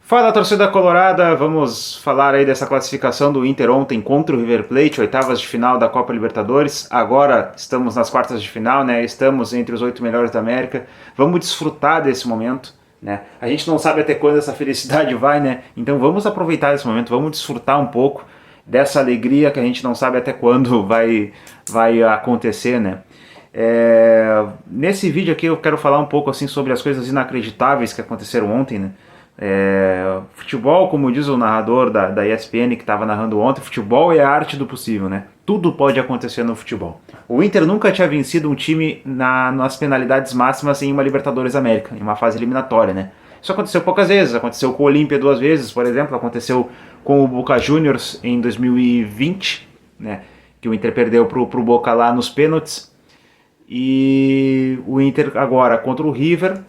Fala, torcida colorada, vamos falar aí dessa classificação do Inter ontem contra o River Plate, oitavas de final da Copa Libertadores. Agora estamos nas quartas de final, né? Estamos entre os 8 melhores da América. Vamos desfrutar desse momento, né? A gente não sabe até quando essa felicidade vai, né? Então vamos aproveitar esse momento, vamos desfrutar um pouco dessa alegria que a gente não sabe até quando vai acontecer, né? Nesse vídeo aqui eu quero falar um pouco assim sobre as coisas inacreditáveis que aconteceram ontem, né? Futebol, como diz o narrador da ESPN que estava narrando ontem, futebol é a arte do possível, né? Tudo pode acontecer no futebol. O Inter nunca tinha vencido um time nas penalidades máximas em uma Libertadores América, em uma fase eliminatória, né? Isso aconteceu poucas vezes, aconteceu com o Olímpia 2 vezes, por exemplo, aconteceu com o Boca Juniors em 2020, né? Que o Inter perdeu pro Boca lá nos pênaltis, e o Inter agora contra o River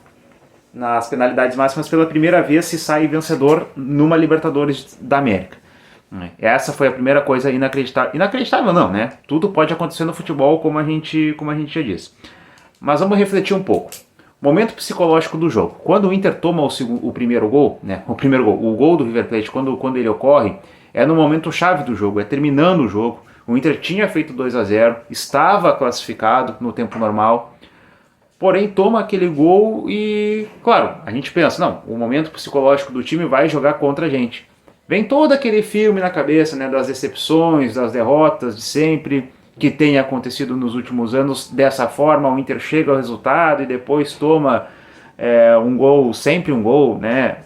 nas penalidades máximas pela primeira vez se sai vencedor numa Libertadores da América. Essa foi a primeira coisa inacreditável. Inacreditável não, né? Tudo pode acontecer no futebol, como a gente já disse. Mas vamos refletir um pouco. Momento psicológico do jogo. Quando o Inter toma o primeiro gol, né? O gol do River Plate, quando ele ocorre, é no momento chave do jogo, é terminando o jogo. O Inter tinha feito 2-0, estava classificado no tempo normal. Porém, toma aquele gol e, claro, a gente pensa, não, o momento psicológico do time vai jogar contra a gente. Vem todo aquele filme na cabeça, né, das decepções, das derrotas de sempre, que tem acontecido nos últimos anos dessa forma. O Inter chega ao resultado e depois toma um gol, sempre um gol, né,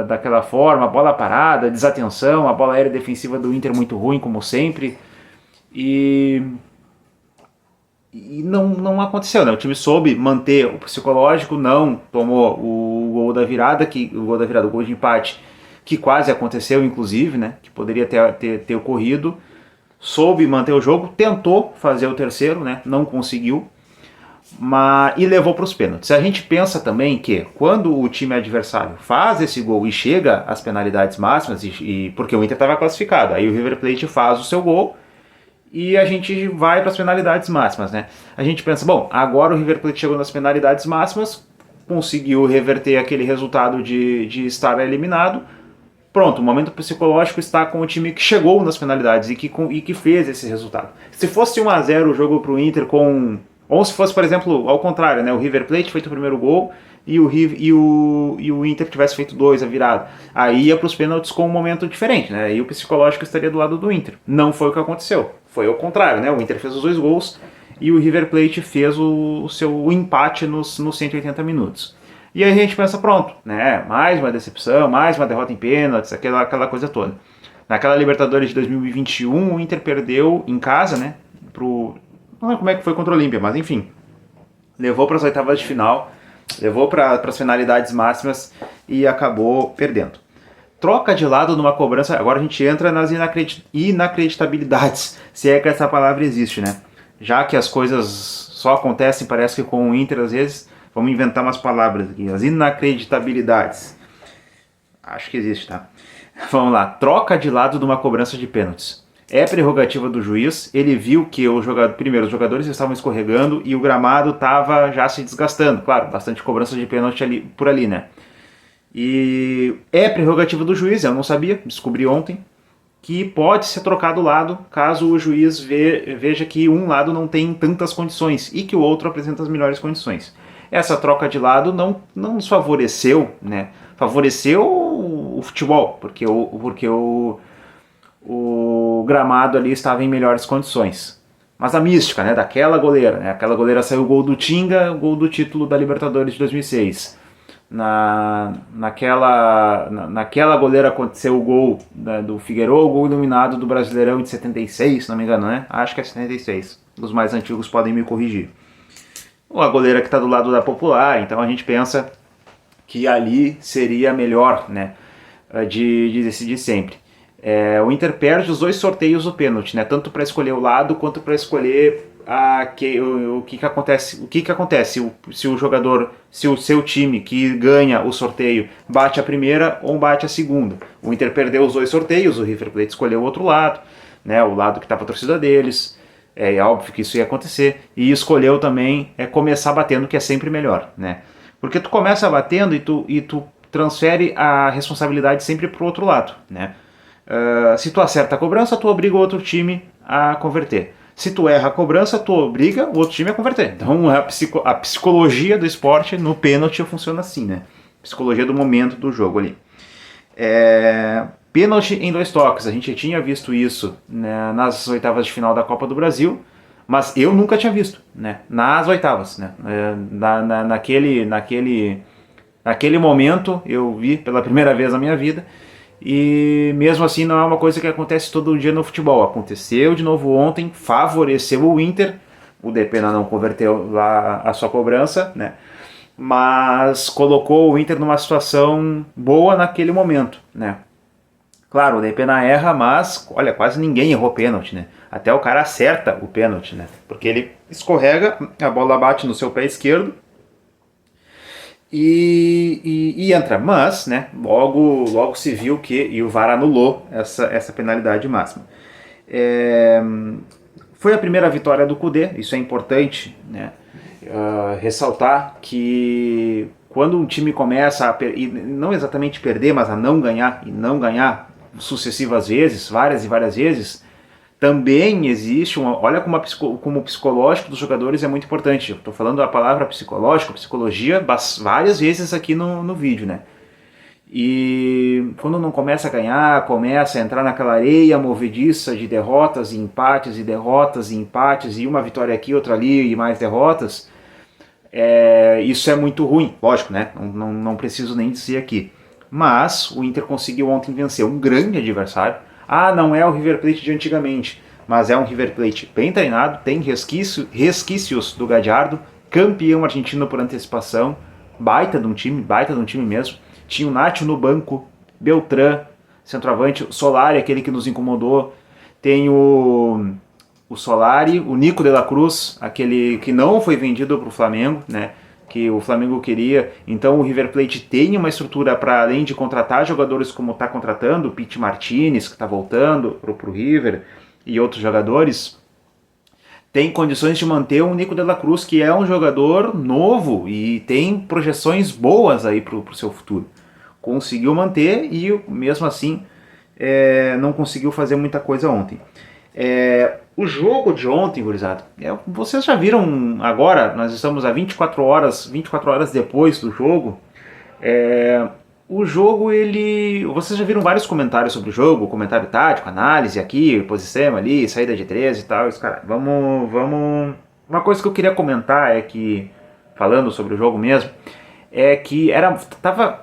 daquela forma, bola parada, desatenção, a bola aérea defensiva do Inter muito ruim, como sempre. E não aconteceu, né? O time soube manter o psicológico, não tomou o gol da virada, o gol de empate, que quase aconteceu, inclusive, né? Que poderia ter ocorrido. Soube manter o jogo, tentou fazer o terceiro, né? Não conseguiu, e levou para os pênaltis. A gente pensa também que quando o time adversário faz esse gol e chega às penalidades máximas, porque o Inter estava classificado, aí o River Plate faz o seu gol e a gente vai para as penalidades máximas, né? A gente pensa, bom, agora o River Plate chegou nas penalidades máximas, conseguiu reverter aquele resultado de estar eliminado. Pronto, o momento psicológico está com o time que chegou nas penalidades e que fez esse resultado. Se fosse 1-0 o jogo para o Inter ou se fosse, por exemplo, ao contrário, né? O River Plate feito o primeiro gol e o Inter tivesse feito 2, a virada. Aí ia para os pênaltis com um momento diferente, né? E o psicológico estaria do lado do Inter. Não foi o que aconteceu. Foi ao contrário, né? O Inter fez os 2 gols e o River Plate fez o seu empate nos 180 minutos. E aí a gente pensa, pronto, né? Mais uma decepção, mais uma derrota em pênaltis, aquela coisa toda. Naquela Libertadores de 2021, o Inter perdeu em casa, né? Não lembro como é que foi contra o Olímpia, mas enfim. Levou para as oitavas de final, levou para as finalidades máximas e acabou perdendo. Troca de lado numa cobrança, agora a gente entra nas inacreditabilidades, se é que essa palavra existe, né? Já que as coisas só acontecem, parece que com o Inter às vezes, vamos inventar umas palavras aqui, as inacreditabilidades. Acho que existe, tá? Vamos lá, troca de lado numa cobrança de pênaltis. É prerrogativa do juiz, ele viu que os jogadores estavam escorregando e o gramado estava já se desgastando. Claro, bastante cobrança de pênalti por ali, né? E é prerrogativa do juiz, eu não sabia, descobri ontem, que pode ser trocado o lado caso o juiz veja que um lado não tem tantas condições e que o outro apresenta as melhores condições. Essa troca de lado não nos favoreceu, né? Favoreceu o futebol, porque o gramado ali estava em melhores condições. Mas a mística, né, daquela goleira, né? Aquela goleira saiu o gol do Tinga, o gol do título da Libertadores de 2006. Naquela goleira aconteceu o gol, né, do Figueiredo, o gol iluminado do Brasileirão de 76, se não me engano, né? Acho que é 76. Os mais antigos podem me corrigir. Ou a goleira que está do lado da Popular, então a gente pensa que ali seria melhor, né, de decidir sempre. O Inter perde os 2 sorteios do pênalti, né, tanto para escolher o lado quanto para escolher o que acontece se o seu time que ganha o sorteio bate a primeira ou bate a segunda. O Inter perdeu os 2 sorteios, o River Plate escolheu o outro lado, né, o lado que estava a torcida deles. É óbvio que isso ia acontecer, e escolheu também começar batendo, que é sempre melhor, né? Porque tu começa batendo e tu transfere a responsabilidade sempre para o outro lado, né? Se tu acerta a cobrança, tu obriga o outro time a converter. Se tu erra a cobrança, tu obriga o outro time a converter. Então a psicologia do esporte no pênalti funciona assim, né? Psicologia do momento do jogo ali. Pênalti em 2 toques. A gente tinha visto isso, né, nas oitavas de final da Copa do Brasil, mas eu nunca tinha visto, né, nas oitavas, né? Naquele momento eu vi pela primeira vez na minha vida. E mesmo assim não é uma coisa que acontece todo dia no futebol. Aconteceu de novo ontem, favoreceu o Inter. O Depena não converteu lá a sua cobrança, né? Mas colocou o Inter numa situação boa naquele momento, né? Claro, o Depena erra, mas olha, quase ninguém errou pênalti, né? Até o cara acerta o pênalti, né? Porque ele escorrega, a bola bate no seu pé esquerdo e entra, mas, né, logo se viu que, e o VAR anulou essa penalidade máxima. Foi a primeira vitória do Kudê, isso é importante, né, ressaltar que quando um time começa e não exatamente perder, mas a não ganhar, e não ganhar sucessivas vezes, várias e várias vezes, também existe olha como o psicológico dos jogadores é muito importante. Eu estou falando a palavra psicológico, psicologia, várias vezes aqui no vídeo, né? E quando não começa a ganhar, começa a entrar naquela areia movediça de derrotas e empates, e derrotas e empates, e uma vitória aqui, outra ali, e mais derrotas, isso é muito ruim, lógico, né? Não preciso nem dizer aqui. Mas o Inter conseguiu ontem vencer um grande adversário. Não é o River Plate de antigamente, mas é um River Plate bem treinado, tem resquícios do Gallardo, campeão argentino por antecipação, baita de um time mesmo. Tinha o Nacho no banco, Beltrán, centroavante, o Solari, aquele que nos incomodou, tem o Solari, o Nico de la Cruz, aquele que não foi vendido para o Flamengo, né? Que o Flamengo queria. Então o River Plate tem uma estrutura para, além de contratar jogadores como está contratando, o Pete Martinez, que está voltando para o River, e outros jogadores, tem condições de manter o Nico de la Cruz, que é um jogador novo e tem projeções boas aí para o seu futuro. Conseguiu manter e mesmo assim não conseguiu fazer muita coisa ontem. O jogo de ontem, gurizada, vocês já viram agora, nós estamos a 24 horas depois do jogo, o jogo, vocês já viram vários comentários sobre o jogo, comentário tático, análise aqui, posição ali, saída de 13 e tal, cara, vamos... Uma coisa que eu queria comentar é que, falando sobre o jogo mesmo, é que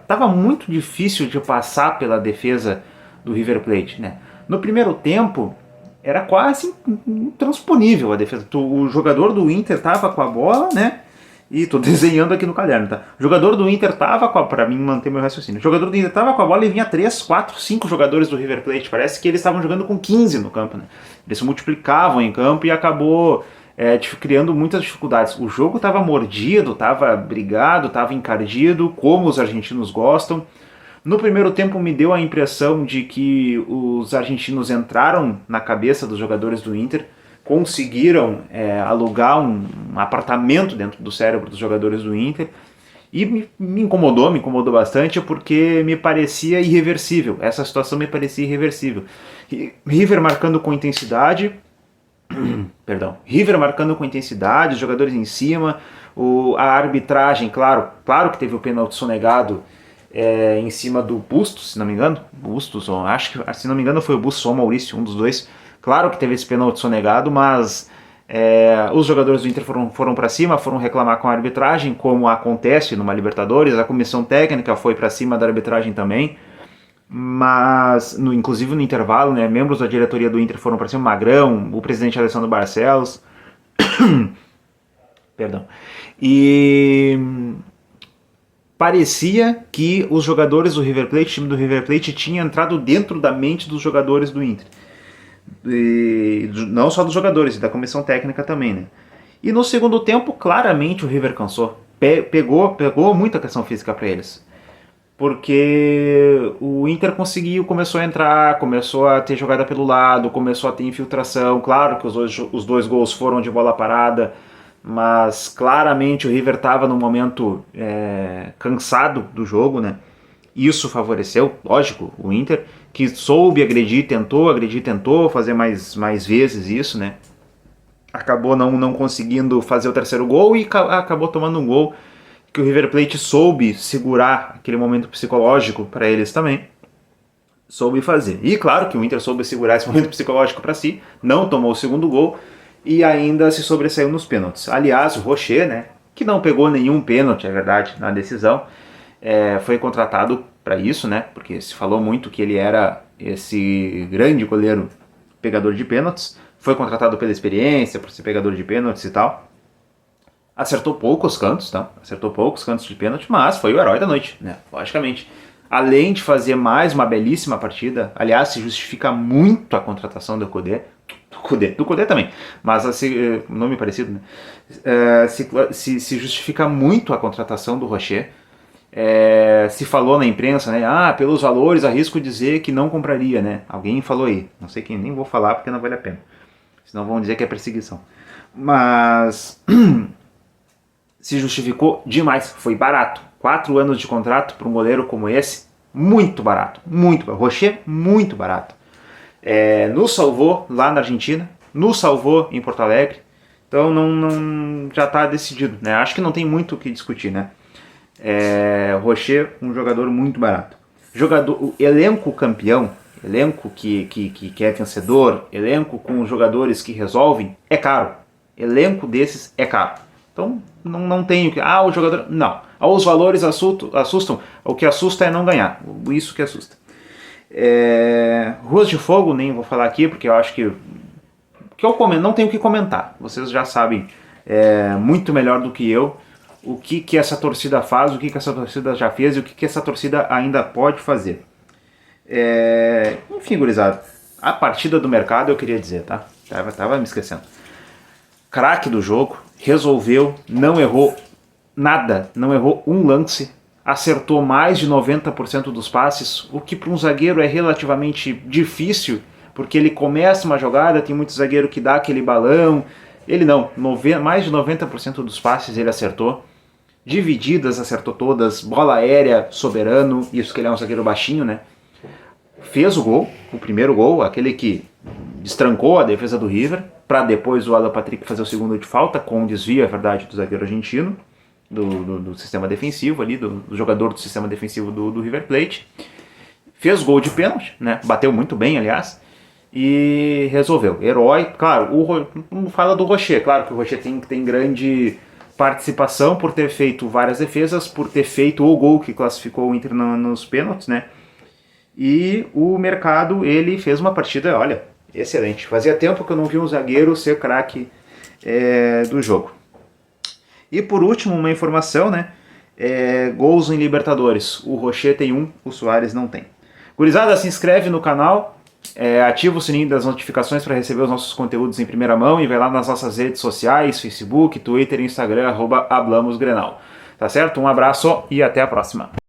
tava muito difícil de passar pela defesa do River Plate, né? No primeiro tempo, era quase intransponível a defesa. O jogador do Inter tava com a bola, né? E tô desenhando aqui no caderno, tá? O jogador do Inter tava com a... Pra mim manter meu raciocínio. O jogador do Inter tava com a bola e vinha 3, 4, 5 jogadores do River Plate. Parece que eles estavam jogando com 15 no campo, né? Eles se multiplicavam em campo e acabou criando muitas dificuldades. O jogo tava mordido, tava brigado, tava encardido, como os argentinos gostam. No primeiro tempo me deu a impressão de que os argentinos entraram na cabeça dos jogadores do Inter, conseguiram alugar um apartamento dentro do cérebro dos jogadores do Inter, e me incomodou bastante porque me parecia irreversível, essa situação me parecia irreversível. River marcando com intensidade, os jogadores em cima, a arbitragem, claro que teve o pênalti sonegado, em cima do Bustos, se não me engano, acho que, se não me engano, foi o Bustos ou o Maurício, um dos dois. Claro que teve esse pênalti sonegado, mas os jogadores do Inter foram para cima, foram reclamar com a arbitragem, como acontece numa Libertadores. A comissão técnica foi para cima da arbitragem também, mas inclusive no intervalo, né, membros da diretoria do Inter foram para cima, Magrão, o presidente Alessandro Barcelos, perdão, e parecia que os jogadores do River Plate, o time do River Plate, tinha entrado dentro da mente dos jogadores do Inter. E não só dos jogadores, da comissão técnica também, né? E no segundo tempo, claramente o River cansou. Pegou muita questão física para eles. Porque o Inter começou a entrar, começou a ter jogada pelo lado, começou a ter infiltração. Claro que os dois gols foram de bola parada, mas claramente o River estava num momento cansado do jogo, né? Isso favoreceu, lógico, o Inter, que soube agredir, tentou fazer mais vezes isso, né? Acabou não conseguindo fazer o terceiro gol e acabou tomando um gol que o River Plate soube segurar aquele momento psicológico para eles também. Soube fazer. E claro que o Inter soube segurar esse momento psicológico para si, não tomou o segundo gol e ainda se sobressaiu nos pênaltis. Aliás, o Rocher, né, que não pegou nenhum pênalti, é verdade, na decisão, foi contratado para isso, né, porque se falou muito que ele era esse grande goleiro pegador de pênaltis, foi contratado pela experiência, por ser pegador de pênaltis e tal. Acertou poucos cantos, tá? Acertou poucos cantos de pênalti, mas foi o herói da noite, né? Logicamente. Além de fazer mais uma belíssima partida, aliás, se justifica muito a contratação do Cudê. Do Cudê também, mas assim, nome parecido, né? Se justifica muito a contratação do Rocher. Se falou na imprensa, né? Pelos valores arrisco dizer que não compraria, né? Alguém falou aí, não sei quem, nem vou falar porque não vale a pena. Senão vão dizer que é perseguição. Mas se justificou demais, foi barato. 4 anos de contrato para um goleiro como esse, muito barato, muito barato. Rocher, muito barato. Nos salvou lá na Argentina, nos salvou em Porto Alegre, então não já está decidido, né? Acho que não tem muito o que discutir, né? Rocher, um jogador muito barato. O elenco campeão, elenco que é vencedor, elenco com jogadores que resolvem, é caro. Elenco desses é caro. Então não tem o que... o jogador... Não. Os valores assustam. O que assusta é não ganhar. Isso que assusta. Ruas de Fogo, nem vou falar aqui, porque eu acho que eu não tenho o que comentar. Vocês já sabem muito melhor do que eu o que essa torcida faz, o que essa torcida já fez e o que essa torcida ainda pode fazer. Enfim, gurizada, a partida do mercado eu queria dizer, tá? Tava me esquecendo. Craque do jogo, resolveu, não errou nada, não errou um lance, acertou mais de 90% dos passes, o que para um zagueiro é relativamente difícil, porque ele começa uma jogada, tem muito zagueiro que dá aquele balão, ele não, mais de 90% dos passes ele acertou, divididas acertou todas, bola aérea, soberano, isso que ele é um zagueiro baixinho, né? Fez o gol, o primeiro gol, aquele que destrancou a defesa do River, para depois o Alan Patrick fazer o segundo de falta, com um desvio, é verdade, do zagueiro argentino, do sistema defensivo ali, do jogador do sistema defensivo do River Plate. Fez gol de pênalti, né? Bateu muito bem, aliás, e resolveu. Herói, claro, não fala do Rocher, claro que o Rocher tem grande participação por ter feito várias defesas, por ter feito o gol que classificou o Inter nos pênaltis, né? E o Mercado, ele fez uma partida, olha, excelente. Fazia tempo que eu não vi um zagueiro ser craque do jogo. E por último, uma informação, né? Gols em Libertadores. O Rocher tem um, o Soares não tem. Gurizada, se inscreve no canal, ativa o sininho das notificações para receber os nossos conteúdos em primeira mão e vai lá nas nossas redes sociais, Facebook, Twitter e Instagram, @hablamosgrenal. Tá certo? Um abraço e até a próxima.